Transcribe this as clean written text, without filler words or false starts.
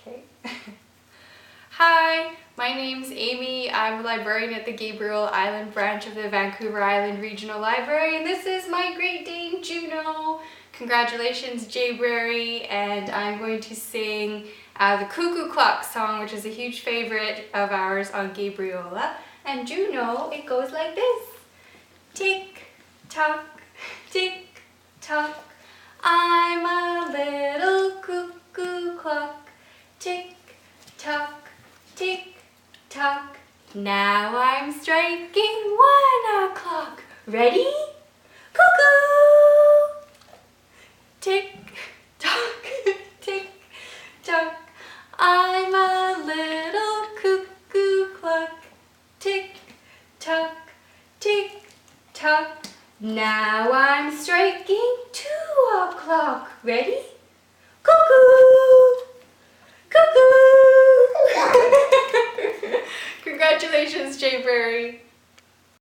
Okay. Hi, my name's Amy. I'm a librarian at the Gabriel Island branch of the Vancouver Island Regional Library, and this is my Great Dane, Juno. Congratulations, Jayberry, and I'm going to sing the Cuckoo Clock song, which is a huge favorite of ours on Gabriola. And Juno, it goes like this. Tick, tock, tick, tock. I'm a little cuckoo clock. Tick, tock, tick, tock. Now I'm striking 1 o'clock. Ready? Cuckoo! Tick, tock, tick, tock. I'm a little cuckoo clock. Tick, tock, tick, tock. Now I'm striking 2 o'clock. Ready? Cuckoo! Cuckoo! Congratulations, Jayberry.